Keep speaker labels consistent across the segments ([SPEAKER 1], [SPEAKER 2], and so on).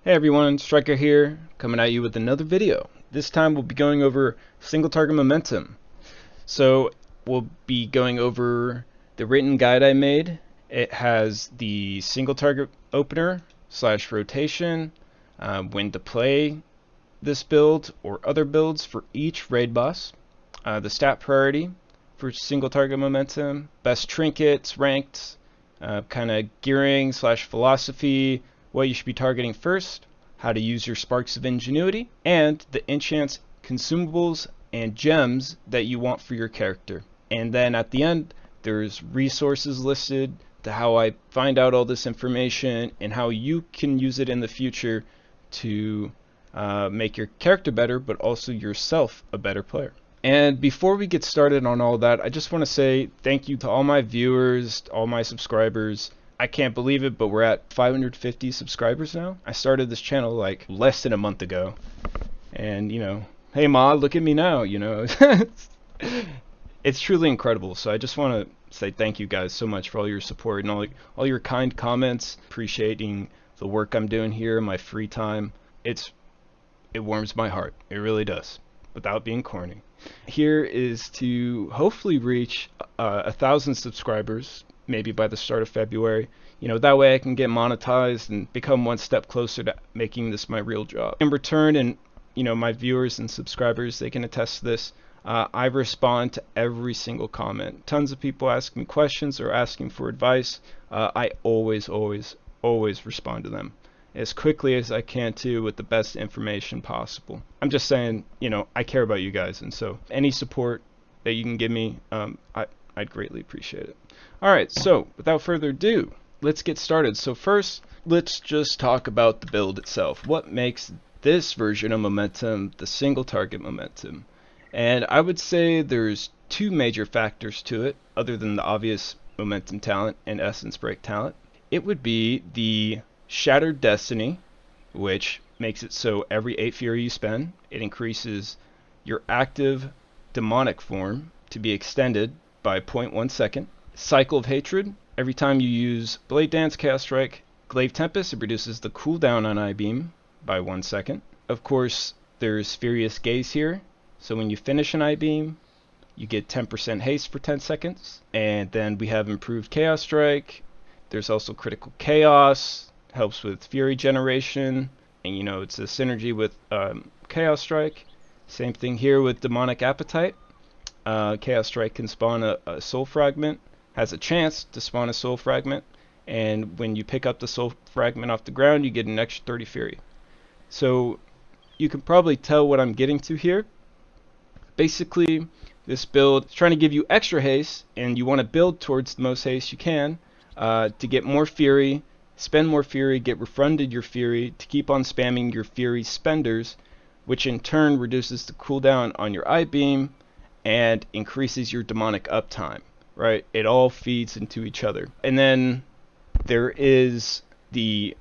[SPEAKER 1] Hey everyone, Striker here, coming at you with another video. This time we'll be going over single target momentum. So we'll be going over the written guide I made. It has the single target opener / rotation, when to play this build or other builds for each raid boss, the stat priority for single target momentum, best trinkets, ranked, kind of gearing / philosophy, what you should be targeting first, how to use your sparks of ingenuity, and the enchants, consumables, and gems that you want for your character. And then at the end, there's resources listed to how I find out all this information and how you can use it in the future to make your character better, but also yourself a better player. And before we get started on all that, I just want to say thank you to all my viewers, all my subscribers. I can't believe it, but we're at 550 subscribers now. I started this channel like less than a month ago. And, hey Ma, look at me now, It's truly incredible. So I just want to say thank you guys so much for all your support and all your kind comments, appreciating the work I'm doing here in my free time. It warms my heart. It really does, without being corny. Here is to hopefully reach 1,000 subscribers, maybe by the start of February. That way I can get monetized and become one step closer to making this my real job. In return, and my viewers and subscribers, they can attest to this, I respond to every single comment. Tons of people ask me questions or asking for advice. I always respond to them as quickly as I can too, with the best information possible. I'm just saying, I care about you guys, and so any support that you can give me, I'd greatly appreciate it. Alright, so without further ado, let's get started. So first, let's just talk about the build itself. What makes this version of momentum the single target momentum? And I would say there's two major factors to it, other than the obvious momentum talent and essence break talent. It would be the Shattered Destiny, which makes it so every 8 fury you spend, it increases your active demonic form to be extended by 0.1 second. Cycle of Hatred, every time you use Blade Dance, Chaos Strike, Glaive Tempest, it reduces the cooldown on I-Beam by 1 second. Of course, there's Furious Gaze here, so when you finish an I-Beam, you get 10% haste for 10 seconds. And then we have Improved Chaos Strike. There's also Critical Chaos, helps with Fury generation, and it's a synergy with Chaos Strike. Same thing here with Demonic Appetite. Chaos Strike can spawn a Soul Fragment, has a chance to spawn a Soul Fragment, and when you pick up the Soul Fragment off the ground, you get an extra 30 Fury. So you can probably tell what I'm getting to here. Basically, this build is trying to give you extra haste, and you want to build towards the most haste you can to get more Fury, spend more Fury, get refunded your Fury, to keep on spamming your Fury spenders, which in turn reduces the cooldown on your I-Beam and increases your demonic uptime, right? It all feeds into each other. And then there is the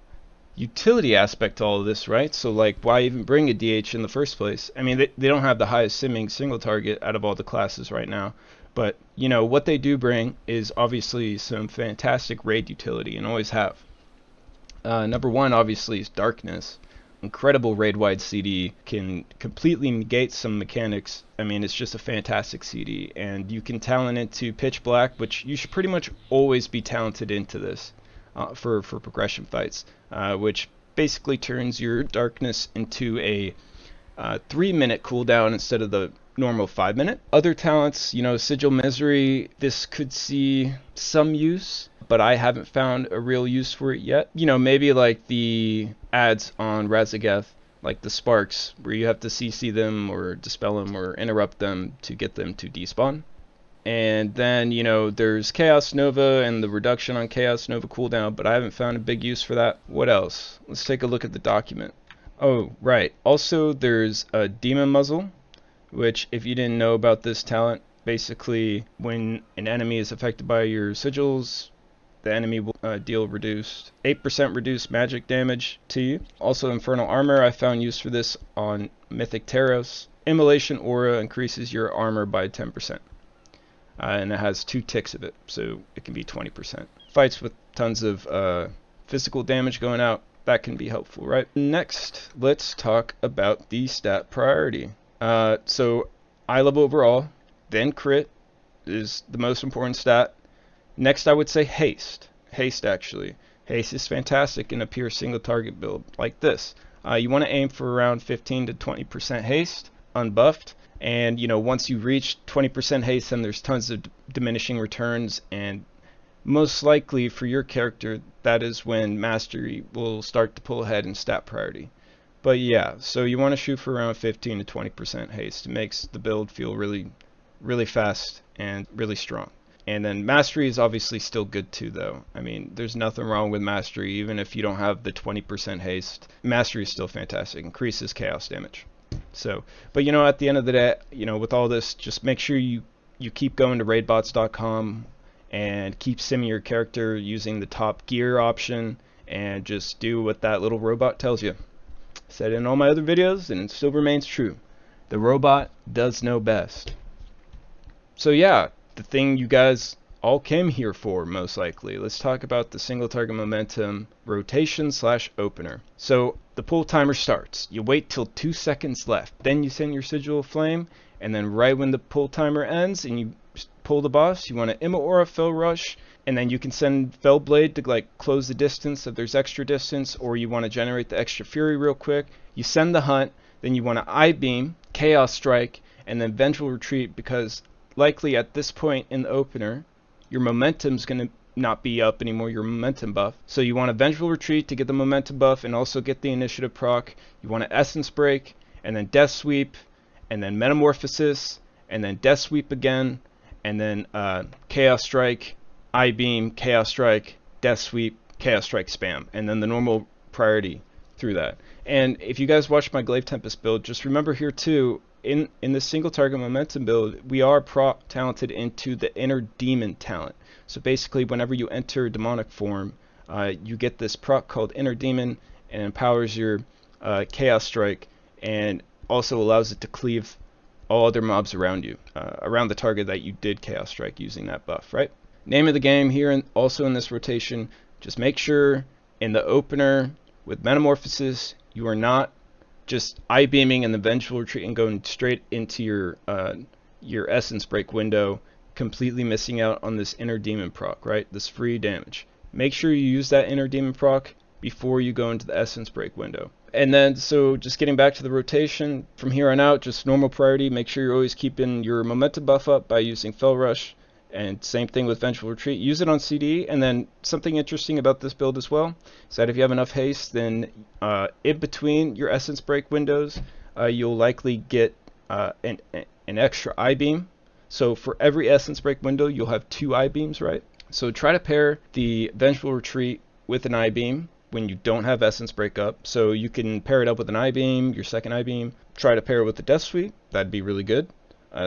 [SPEAKER 1] utility aspect to all of this, right? So like, why even bring a DH in the first place? I mean, they don't have the highest simming single target out of all the classes right now, but what they do bring is obviously some fantastic raid utility, and always have. Number one obviously is Darkness. Incredible raid wide CD, can completely negate some mechanics. I mean, it's just a fantastic CD, and you can talent it to Pitch Black, which you should pretty much always be talented into this for progression fights, which basically turns your Darkness into a 3-minute cooldown instead of the normal 5-minute. Other talents, Sigil Misery, this could see some use, but I haven't found a real use for it yet. Maybe like the ads on Razageth, like the sparks, where you have to CC them or dispel them or interrupt them to get them to despawn. And then, there's Chaos Nova and the reduction on Chaos Nova cooldown, but I haven't found a big use for that. What else? Let's take a look at the document. Oh, right. Also, there's a Demon Muzzle, which, if you didn't know about this talent, basically when an enemy is affected by your sigils, the enemy will deal 8% reduced magic damage to you. Also, Infernal Armor, I found use for this on Mythic Taros. Immolation Aura increases your armor by 10%. And it has 2 ticks of it, so it can be 20%. Fights with tons of physical damage going out, that can be helpful, right? Next, let's talk about the stat priority. So eye level overall, then crit is the most important stat. Next, I would say haste. Haste, actually. Haste is fantastic in a pure single target build like this. You want to aim for around 15 to 20% haste, unbuffed. And, you know, once you reach 20% haste, then there's tons of diminishing returns. And most likely for your character, that is when Mastery will start to pull ahead in stat priority. But yeah, so you want to shoot for around 15 to 20% haste. It makes the build feel really, really fast and really strong. And then Mastery is obviously still good too, though. I mean, there's nothing wrong with Mastery, even if you don't have the 20% haste. Mastery is still fantastic, increases chaos damage. So, but you know, at the end of the day, you know, with all this, just make sure you keep going to raidbots.com and keep simming your character using the top gear option, and just do what that little robot tells you. Said it in all my other videos, and it still remains true. The robot does know best. So yeah, the thing you guys all came here for, most likely. Let's talk about the single target momentum rotation / opener. So the pull timer starts. You wait till 2 seconds left. Then you send your sigil of flame, and then right when the pull timer ends and you pull the boss, you want to Imma Aura, Fell Rush, and then you can send Fell Blade to like close the distance if there's extra distance, or you want to generate the extra fury real quick. You send the hunt, then you want to Eye Beam, Chaos Strike, and then Vengeful Retreat, because likely at this point in the opener, your momentum's going to not be up anymore, your momentum buff. So you want a Vengeful Retreat to get the momentum buff and also get the initiative proc. You want an Essence Break, and then Death Sweep, and then Metamorphosis, and then Death Sweep again, and then Chaos Strike, Eye Beam, Chaos Strike, Death Sweep, Chaos Strike spam, and then the normal priority through that. And if you guys watch my Glaive Tempest build, just remember here too, in the single target momentum build, we are talented into the inner demon talent. So basically, whenever you enter demonic form, you get this proc called inner demon, and empowers your Chaos Strike, and also allows it to cleave all other mobs around you, around the target that you did Chaos Strike using that buff, right? Name of the game here, and also in this rotation, just make sure in the opener with Metamorphosis, you are not just Eye Beaming and the Vengeful Retreat and going straight into your Essence Break window, completely missing out on this Inner Demon proc, right? This free damage. Make sure you use that Inner Demon proc before you go into the Essence Break window. And then, so just getting back to the rotation, from here on out, just normal priority. Make sure you're always keeping your momentum buff up by using Fell Rush. And same thing with Vengeful Retreat. Use it on CD. And then something interesting about this build as well is that if you have enough haste, then in between your Essence Break windows, you'll likely get an extra Eye Beam. So for every Essence Break window, you'll have 2 Eye Beams, right? So try to pair the Vengeful Retreat with an Eye Beam when you don't have Essence Break up. So you can pair it up with an Eye Beam, your second Eye Beam. Try to pair it with the Death Sweep. That'd be really good.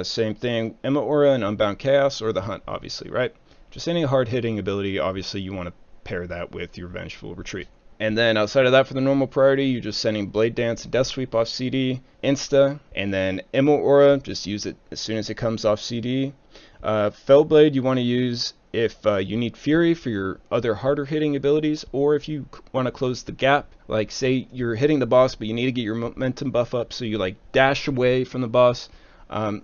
[SPEAKER 1] Same thing, Imma Aura and Unbound Chaos, or the Hunt, obviously, right? Just any hard-hitting ability, obviously you want to pair that with your Vengeful Retreat. And then outside of that, for the normal priority, you're just sending Blade Dance and Death Sweep off CD, Insta, and then Imma Aura, just use it as soon as it comes off CD. Fell Blade you want to use if you need Fury for your other harder hitting abilities, or if you want to close the gap, like say you're hitting the boss but you need to get your momentum buff up, so you like dash away from the boss.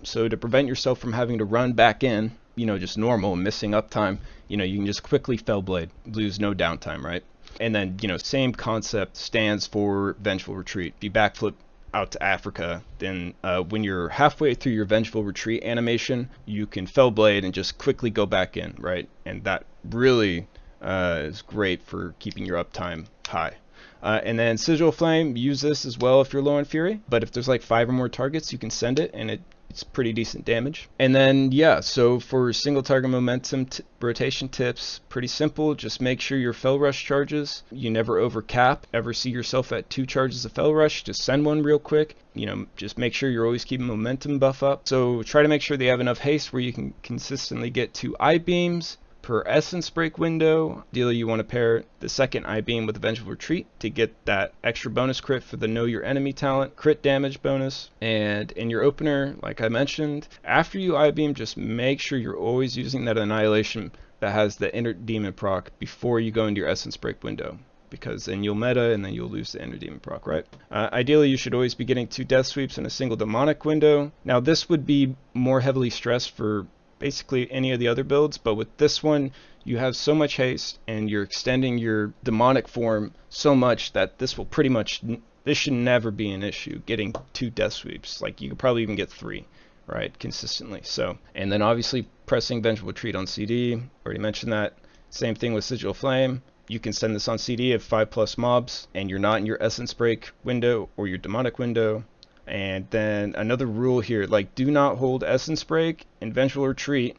[SPEAKER 1] So to prevent yourself from having to run back in, you know, just normal, missing uptime, you know, you can just quickly Fell Blade, lose no downtime, right? And then, you know, same concept stands for Vengeful Retreat. If you backflip out to Africa, then when you're halfway through your Vengeful Retreat animation, you can Fell Blade and just quickly go back in, right? And that really is great for keeping your uptime high. And then Sigil of Flame, use this as well if you're low on Fury, but if there's like 5 or more targets, you can send it, and it's pretty decent damage. And then, yeah, so for single target momentum rotation tips, pretty simple. Just make sure your Fell Rush charges, you never overcap. Ever see yourself at 2 charges of Fell Rush, just send one real quick. You know, just make sure you're always keeping momentum buff up. So try to make sure they have enough haste where you can consistently get 2 Eye Beams per Essence Break window. Ideally, you want to pair the second Eye Beam with the Vengeful Retreat to get that extra bonus crit for the Know Your Enemy talent, crit damage bonus. And in your opener, like I mentioned, after you Eye Beam, just make sure you're always using that Annihilation that has the Inner Demon proc before you go into your Essence Break window. because then you'll meta and then you'll lose the Inner Demon proc, right? Ideally, you should always be getting 2 Death Sweeps in a single demonic window. Now, this would be more heavily stressed for basically any of the other builds, but with this one, you have so much haste and you're extending your demonic form so much that this will pretty much, this should never be an issue, getting 2 Death Sweeps. Like, you could probably even get 3, right, consistently. So, and then obviously pressing Vengeful Retreat on CD, already mentioned that. Same thing with Sigil Flame. You can send this on CD if 5+ mobs and you're not in your Essence Break window or your demonic window. And then another rule here, like, do not hold Essence Break and Vengeful Retreat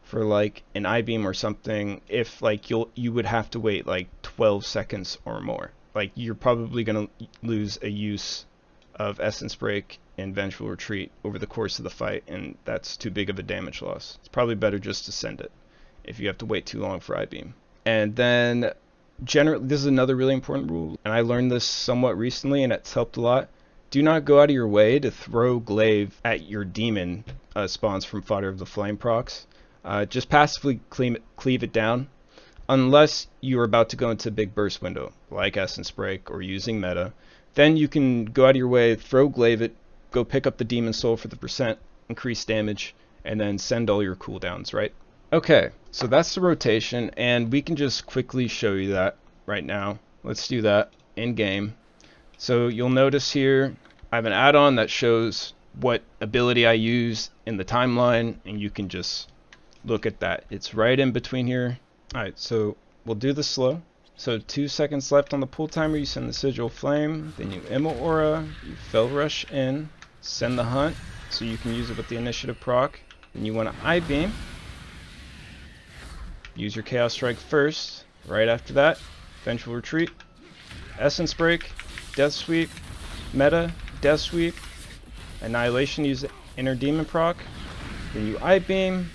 [SPEAKER 1] for like an I-beam or something if like you would have to wait like 12 seconds or more. Like, you're probably gonna lose a use of Essence Break and Vengeful Retreat over the course of the fight, and that's too big of a damage loss. It's probably better just to send it if you have to wait too long for I-beam. And then generally, this is another really important rule, and I learned this somewhat recently and it's helped a lot. Do not go out of your way to throw glaive at your demon spawns from Fodder of the Flame procs. Just passively cleave it down, unless you're about to go into a big burst window, like Essence Break or using meta. Then you can go out of your way, throw glaive it, go pick up the demon soul for the percent increased damage, and then send all your cooldowns, right? Okay, so that's the rotation, and we can just quickly show you that right now. Let's do that in game. So you'll notice here I have an add-on that shows what ability I use in the timeline, and you can just look at that. It's right in between here. Alright, so we'll do this slow. So 2 seconds left on the pull timer, you send the Sigil Flame, then you Immo Aura, you Fell Rush in, send the Hunt, so you can use it with the initiative proc. Then you want to I-beam. Use your Chaos Strike first. Right after that, Vengeful Retreat, Essence Break, Death Sweep, Meta, Death Sweep, Annihilation, use the Inner Demon proc. Then you I-beam,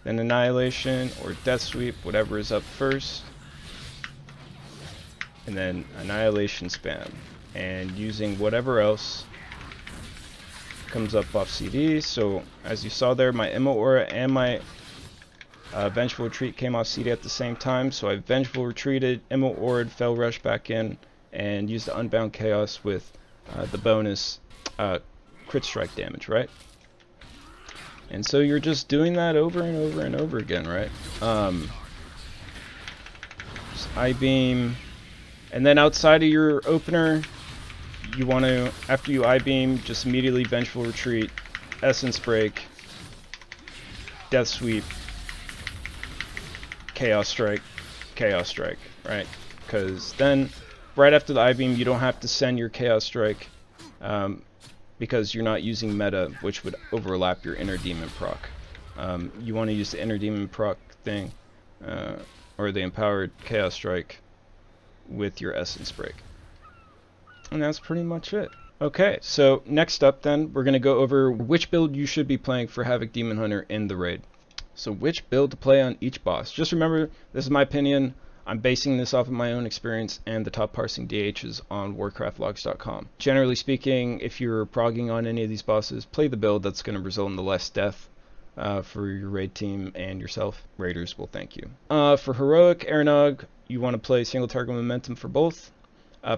[SPEAKER 1] then Annihilation or Death Sweep, whatever is up first. And then Annihilation spam. And using whatever else comes up off CD. So as you saw there, my Immo Aura and my Vengeful Retreat came off CD at the same time, so I Vengeful Retreated, Immo Aura'd, Fell Rush back in, and used the Unbound Chaos with the bonus crit strike damage, right? And so you're just doing that over and over and over again, right? I-beam, and then outside of your opener, you want to, after you I-beam, just immediately Vengeful Retreat, Essence Break, Death Sweep, Chaos Strike, right? Because then, right after the I-beam, you don't have to send your Chaos Strike, because you're not using meta, which would overlap your Inner Demon proc. You want to use the Inner Demon proc thing, or the Empowered Chaos Strike, with your Essence Break. And that's pretty much it. Okay, so next up then, we're going to go over which build you should be playing for Havoc Demon Hunter in the raid. So which build to play on each boss. Just remember, this is my opinion. I'm basing this off of my own experience and the top parsing DHs on warcraftlogs.com. Generally speaking, if you're progging on any of these bosses, play the build that's going to result in the less death for your raid team and yourself. Raiders will thank you. For Heroic, Aranog, you want to play single target momentum for both.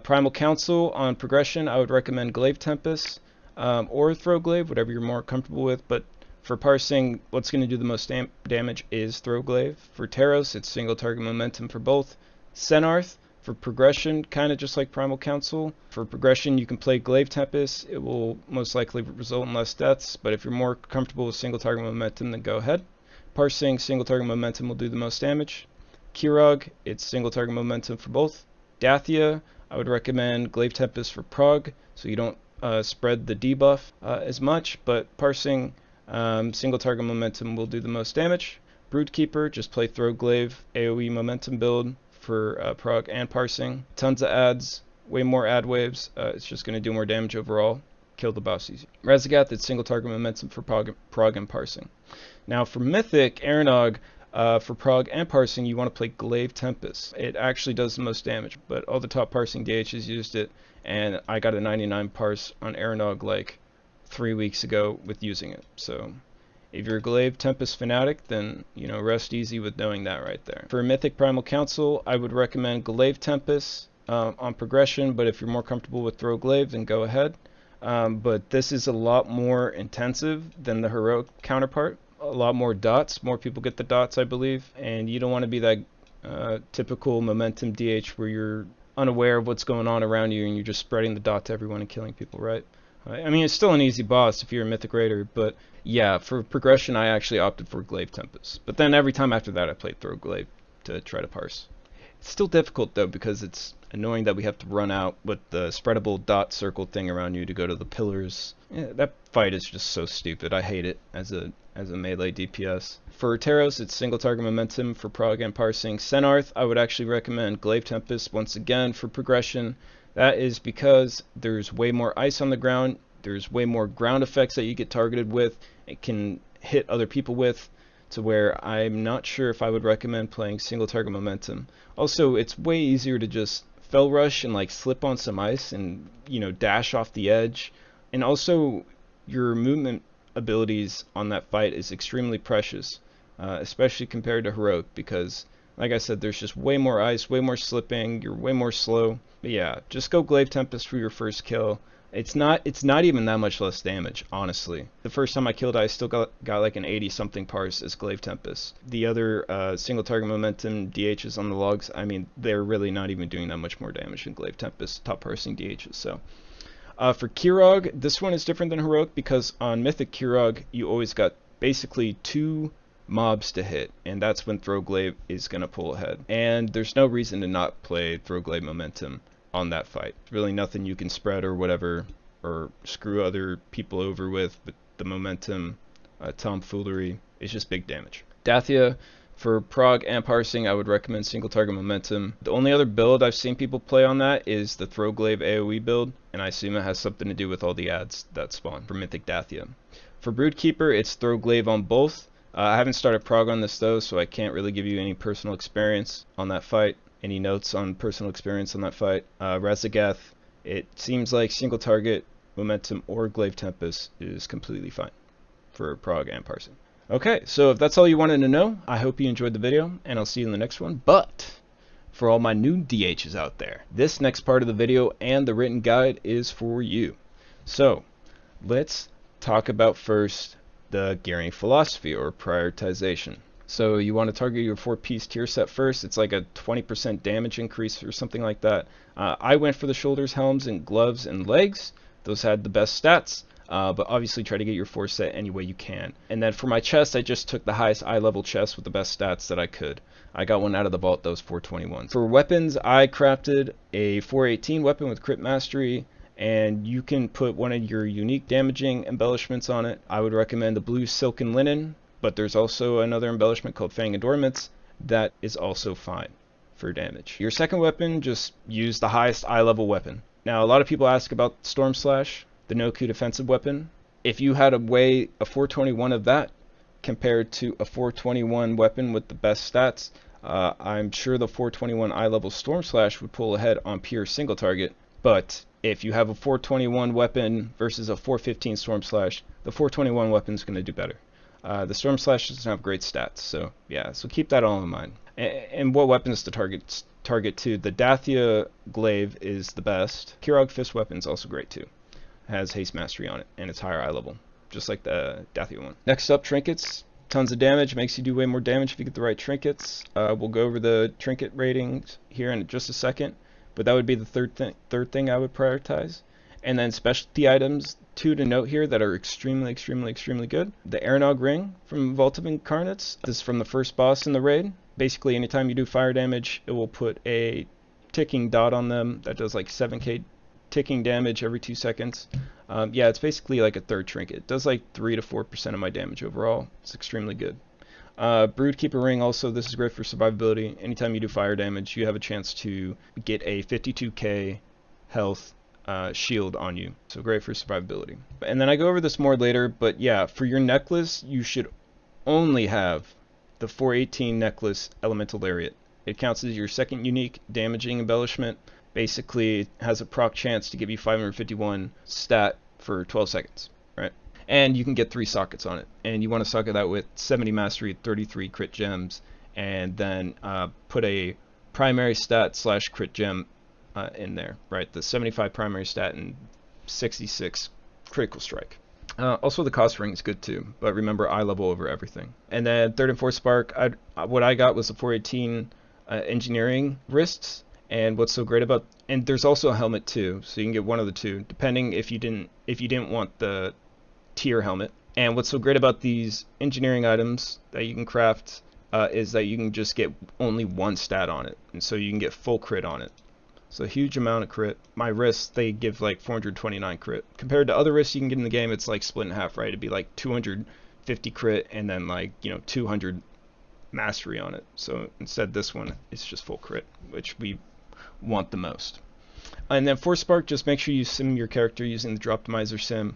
[SPEAKER 1] Primal Council, on progression, I would recommend Glaive Tempest or Throw Glaive, whatever you're more comfortable with, but for parsing, what's going to do the most damage is Throw Glaive. For Taros, it's single target momentum for both. Senarth, for progression, kind of just like Primal Council. For progression, you can play Glaive Tempest. It will most likely result in less deaths, but if you're more comfortable with single target momentum, then go ahead. Parsing, single target momentum will do the most damage. Kirog, it's single target momentum for both. Dathia, I would recommend Glaive Tempest for prog, so you don't spread the debuff as much, but parsing, single target momentum will do the most damage. Broodkeeper, just play Throw Glaive, AoE momentum build for prog and parsing. Tons of ads, way more ad waves. It's just going to do more damage overall. Kill the boss easy. Rezagath, it's single target momentum for prog and parsing. Now for Mythic, Aranog, for prog and parsing, you want to play Glaive Tempest. It actually does the most damage, but all the top parsing DHs used it, and I got a 99 parse on Aranog like 3 weeks ago with using it. So If you're a Glaive Tempest fanatic, then, you know, rest easy with knowing that right there. For Mythic Primal Council, I would recommend Glaive Tempest on progression, but if you're more comfortable with Throw Glaive, then go ahead. But this is a lot more intensive than the heroic counterpart. A lot more dots. More people get the dots, I believe, and you don't want to be that typical momentum DH where you're unaware of what's going on around you and you're just spreading the dot to everyone and killing people, right? I mean, it's still an easy boss if you're a Mythic Raider, but yeah, for progression, I actually opted for Glaive Tempest. But then every time after that, I played Throw Glaive to try to parse. It's still difficult, though, because it's annoying that we have to run out with the spreadable dot circle thing around you to go to the pillars. Yeah, that fight is just so stupid. I hate it as a melee DPS. For Taros, it's single target momentum for prog and parsing. Senarth, I would actually recommend Glaive Tempest once again for progression. That is because there's way more ice on the ground, there's way more ground effects that you get targeted with, it can hit other people with, to where I'm not sure if I would recommend playing single target momentum. Also, it's way easier to just fell rush and like slip on some ice and, you know, dash off the edge. And also, your movement abilities on that fight is extremely precious, especially compared to heroic, because like I said, there's just way more ice, way more slipping, you're way more slow. But yeah, just go Glaive Tempest for your first kill. It's not even that much less damage, honestly. The first time I killed, I still got like an 80 something parse as Glaive Tempest. The other single target momentum DHs on the logs, I mean, they're really not even doing that much more damage than Glaive Tempest top parsing DHs. So for Kirog, this one is different than heroic because on Mythic Kirog, you always got basically 2 mobs to hit, and that's when Throw Glaive is going to pull ahead. And there's no reason to not play Throw Glaive momentum on that fight. Really nothing you can spread or whatever, or screw other people over with the momentum tomfoolery. It's just big damage. Dathia, for prog and parsing, I would recommend single target momentum. The only other build I've seen people play on that is the Throw Glaive AoE build, and I assume it has something to do with all the ads that spawn for Mythic Dathia. For Broodkeeper, it's Throw Glaive on both. I haven't started prog on this though, so I can't really give you any personal experience on that fight, any notes on personal experience on that fight. Razagath, it seems like single target momentum or Glaive Tempest is completely fine for prog and parsing. Okay, so if that's all you wanted to know, I hope you enjoyed the video, and I'll see you in the next one. But for all my new DHs out there, this next part of the video and the written guide is for you. So let's talk about first the gearing philosophy or prioritization. So you want to target your 4-piece tier set first. It's like a 20% damage increase or something like that. I went for the shoulders, helms, and gloves and legs. Those had the best stats, but obviously try to get your 4 set any way you can. And then for my chest, I just took the highest eye level chest with the best stats that I could. I got one out of the vault that was 421. For weapons, I crafted a 418 weapon with crit mastery, and you can put one of your unique damaging embellishments on it. I would recommend the blue silken linen, but there's also another embellishment called Fang Adornments that is also fine for damage. Your second weapon, just use the highest eye level weapon. Now, a lot of people ask about Storm Slash, the no-Q defensive weapon. If you had a 421 of that compared to a 421 weapon with the best stats, I'm sure the 421 eye level Storm Slash would pull ahead on pure single target. But if you have a 421 weapon versus a 415 Storm Slash, the 421 weapon is going to do better. The Storm Slash doesn't have great stats, so yeah, so keep that all in mind. And what weapons to target to? The Dathia Glaive is the best. Kirog Fist weapon is also great too. It has haste mastery on it, and it's higher eye level, just like the Dathia one. Next up, Trinkets. Tons of damage, makes you do way more damage if you get the right trinkets. We'll go over the trinket ratings here in just a second, but that would be the third thing I would prioritize. And then specialty items, 2 to note here that are extremely good. The Aranog Ring from Vault of Incarnates. This is from the first boss in the raid. Basically, anytime you do fire damage, it will put a ticking dot on them that does like 7k ticking damage every 2 seconds. Yeah, it's basically like a third trinket. It does like 3 to 4% of my damage overall. It's extremely good. Broodkeeper Ring also, this is great for survivability. Anytime you do fire damage, you have a chance to get a 52k health shield on you, so great for survivability. And then I go over this more later, but yeah, for your necklace, you should only have the 418 necklace Elemental Lariat. It counts as your second unique damaging embellishment. Basically, it has a proc chance to give you 551 stat for 12 seconds, right? and you can get 3 sockets on it. And you want to socket that with 70 mastery, 33 crit gems, and then put a primary stat slash crit gem in there, right? The 75 primary stat and 66 critical strike. Also, the cost ring is good too, but remember eye level over everything. And then 3rd and 4th spark, what I got was a 418 engineering wrists. And what's so great about, and there's also a helmet too, so you can get one of the two, depending if you didn't want the tier helmet. And what's so great about these engineering items that you can craft is that you can just get only 1 stat on it, and so you can get full crit on it. So a huge amount of crit. My wrists, they give like 429 crit. Compared to other wrists you can get in the game, it's like split in half, right? It'd be like 250 crit and then like, 200 mastery on it. So instead this one is just full crit, which we want the most. And then for Spark, just make sure you sim your character using the Droptimizer sim.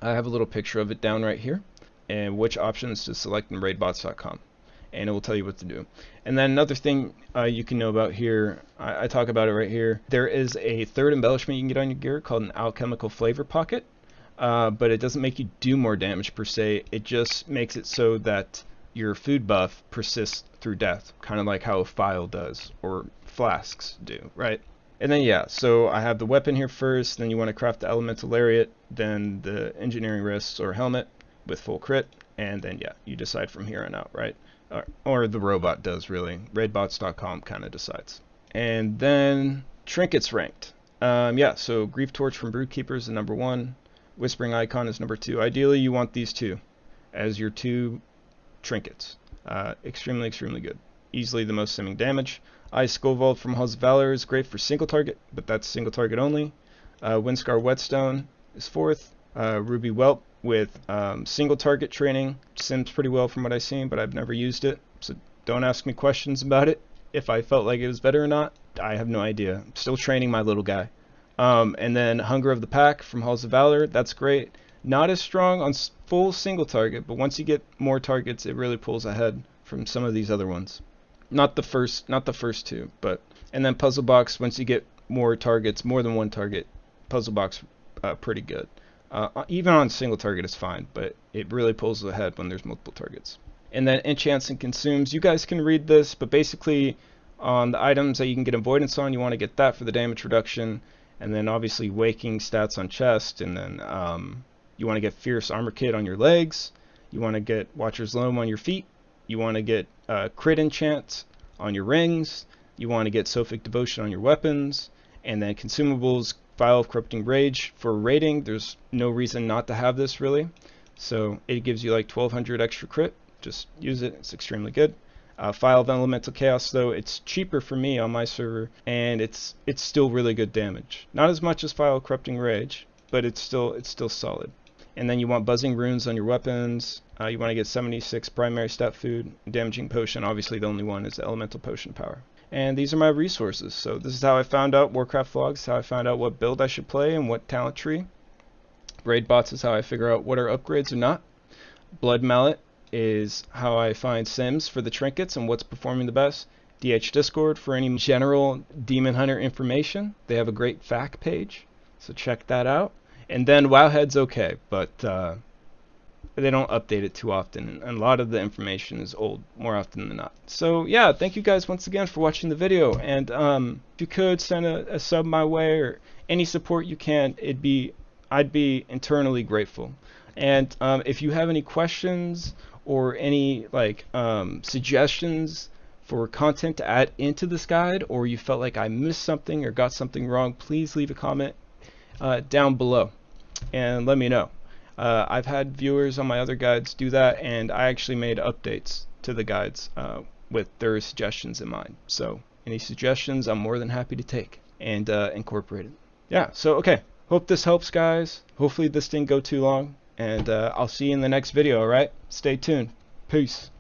[SPEAKER 1] I have a little picture of it down right here, and which options to select in raidbots.com, and it will tell you what to do. And then another thing you can know about here, I talk about it right here. There is a 3rd embellishment you can get on your gear called an alchemical flavor pocket, but it doesn't make you do more damage per se. It just makes it so that your food buff persists through death, kind of like how a file does, or flasks do, right? And then yeah, so I have the weapon here first, then you want to craft the elemental lariat, then the engineering wrists or helmet with full crit, and then yeah, you decide from here on out, right? Or the robot does, really. Raidbots.com kind of decides. And then Trinkets ranked. Yeah, so Grief Torch from Broodkeeper is the number 1. Whispering Icon is number 2. Ideally, you want these 2 as your 2 trinkets. Extremely, extremely good. Easily the most simming damage. Ice Skovald from Halls of Valor is great for single target, but that's single target only. Windscar Whetstone is 4th. Ruby Whelp with single target training sims pretty well from what I've seen, but I've never used it, so don't ask me questions about it. If I felt like it was better or not, I have no idea. I'm still training my little guy. And then Hunger of the Pack from Halls of Valor, that's great. Not as strong on full single target, but once you get more targets, it really pulls ahead from some of these other ones. Not the first 2, but and then Puzzle Box, once you get more targets, more than 1 target, Puzzle Box pretty good. Even on single target is fine, but it really pulls ahead when there's multiple targets. And then Enchants and Consumes, you guys can read this, but basically on the items that you can get Avoidance on, you want to get that for the damage reduction, and then obviously Waking stats on chest, and then you want to get Fierce Armor Kit on your legs, you want to get Watcher's Loam on your feet, you want to get Crit Enchant on your rings, you want to get Sophic Devotion on your weapons, and then Consumables, Vial of Corrupting Rage for raiding. There's no reason not to have this really, so it gives you like 1200 extra crit. Just use it, it's extremely good. Vial of Elemental Chaos though, it's cheaper for me on my server, and it's still really good damage. Not as much as Vial of Corrupting Rage, but it's still solid. And then you want Buzzing Runes on your weapons. You want to get 76 primary stat food, Damaging Potion. Obviously the only one is the Elemental Potion power. And these are my resources. So this is how I found out Warcraft Vlogs, how I found out what build I should play and what talent tree. Raid Bots is how I figure out what are upgrades or not. Blood Mallet is how I find sims for the trinkets and what's performing the best. DH Discord for any general Demon Hunter information. They have a great FAQ page, so check that out. And then Wowhead's okay, but they don't update it too often, and a lot of the information is old more often than not. So yeah, thank you guys once again for watching the video, and if you could send a sub my way or any support you can, I'd be eternally grateful. And if you have any questions or any suggestions for content to add into this guide, or you felt like I missed something or got something wrong, please leave a comment down below and let me know. I've had viewers on my other guides do that, and I actually made updates to the guides with their suggestions in mind. So any suggestions I'm more than happy to take and incorporate it. Yeah, so okay, hope this helps guys. Hopefully this didn't go too long, and I'll see you in the next video. Alright, stay tuned. Peace.